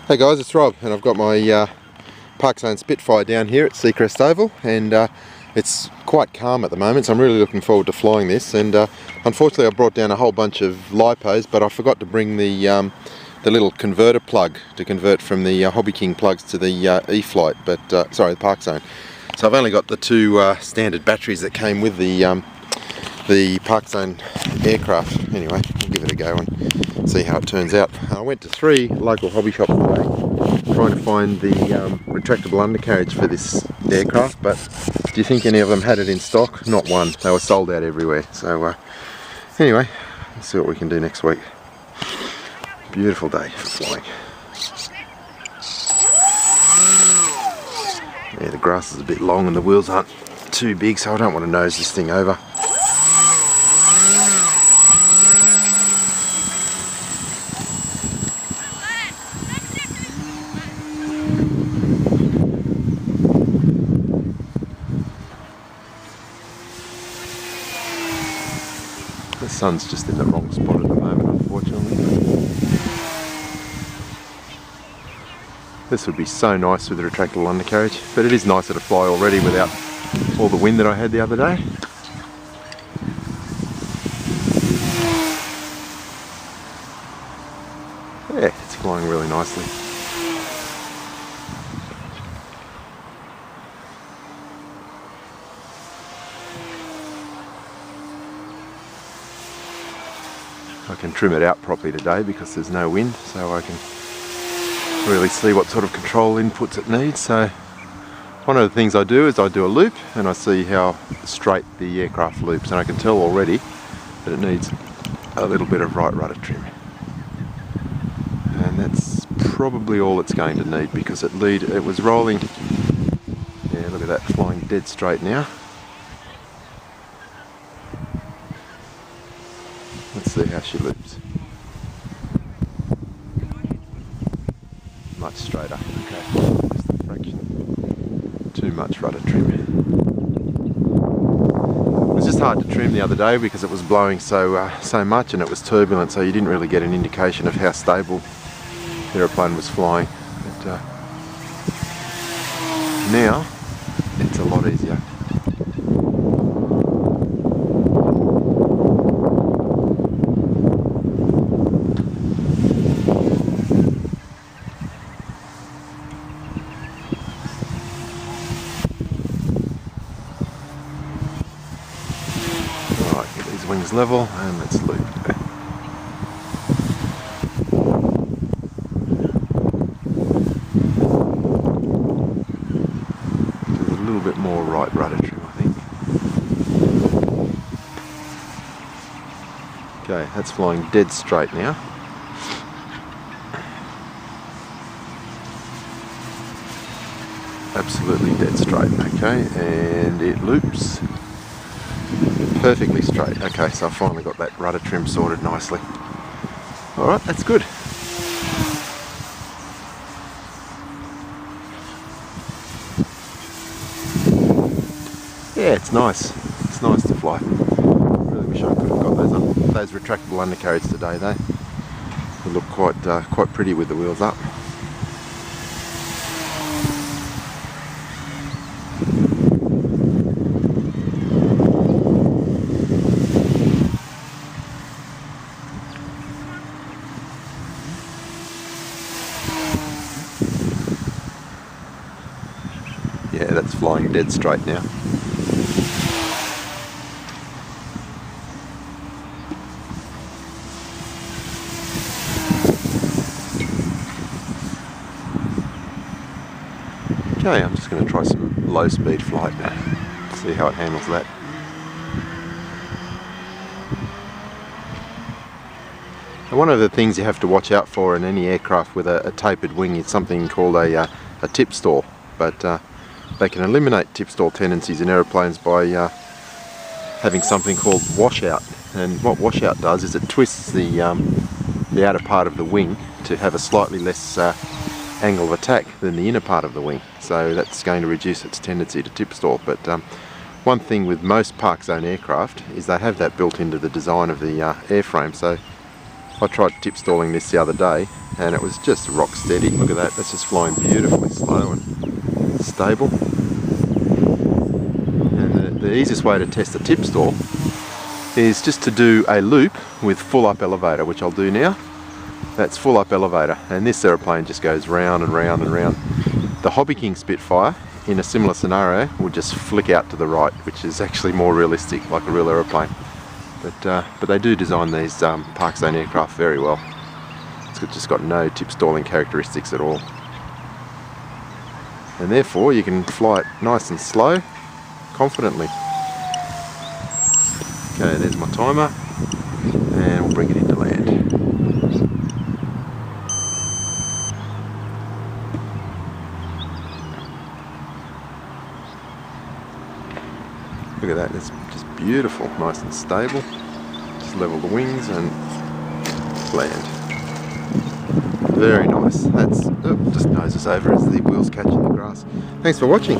Hey guys, it's Rob and I've got my Parkzone Spitfire down here at Seacrest Oval, and it's quite calm at the moment, so I'm really looking forward to flying this. And unfortunately I brought down a whole bunch of lipos, but I forgot to bring the little converter plug to convert from the Hobby King plugs to the E-Flight, sorry, the Parkzone. So I've only got the two standard batteries that came with the Parkzone aircraft. Anyway, we'll give it a go and see how it turns out. I went to 3 local hobby shops today trying to find the retractable undercarriage for this aircraft, but do you think any of them had it in stock? Not one. They were sold out everywhere. So anyway, let's see what we can do next week. Beautiful day for flying. Yeah, the grass is a bit long and the wheels aren't too big, so I don't want to nose this thing over. The sun's just in the wrong spot at the moment, unfortunately. This would be so nice with a retractable undercarriage, but it is nicer to fly already without all the wind that I had the other day. Yeah, it's flying really nicely. I can trim it out properly today because there's no wind, so I can really see what sort of control inputs it needs. So one of the things I do is I do a loop and I see how straight the aircraft loops, and I can tell already that it needs a little bit of right rudder trim, and that's probably all it's going to need because it was rolling. Yeah, look at that, flying dead straight now. Let's see how she loops. Much straighter. Okay, just a fraction too much rudder trim. It was just hard to trim the other day because it was blowing so much and it was turbulent, so you didn't really get an indication of how stable the aeroplane was flying. But now it's a lot easier. Get these wings level and let's loop. There's a little bit more right rudder trim, I think. Okay, that's flying dead straight now. Absolutely dead straight. Okay, and it loops perfectly straight. Okay, so I've finally got that rudder trim sorted nicely. Alright, that's good. Yeah, it's nice. It's nice to fly. I really wish I could have got those retractable undercarriages today though. They look quite pretty with the wheels up. Yeah, that's flying dead straight now. Okay, I'm just going to try some low speed flight now, see how it handles that. And one of the things you have to watch out for in any aircraft with a tapered wing is something called a tip stall, but they can eliminate tip stall tendencies in aeroplanes by having something called washout. And what washout does is it twists the outer part of the wing to have a slightly less angle of attack than the inner part of the wing. So that's going to reduce its tendency to tip stall. But one thing with most Parkzone aircraft is they have that built into the design of the airframe. So I tried tip stalling this the other day and it was just rock steady. Look at that, that's just flying beautifully slow and stable. And the easiest way to test a tip stall is just to do a loop with full up elevator, which I'll do now. That's full up elevator, and this aeroplane just goes round and round and round. The Hobby King Spitfire, in a similar scenario, will just flick out to the right, which is actually more realistic, like a real aeroplane. But they do design these Parkzone aircraft very well. It's just got no tip stalling characteristics at all. And therefore you can fly it nice and slow, confidently. Okay, there's my timer, and we'll bring it into land. Look at that, it's just beautiful, nice and stable. Just level the wings and land. Very nice. That's, just noses over as the wheels catch in the grass. Thanks for watching.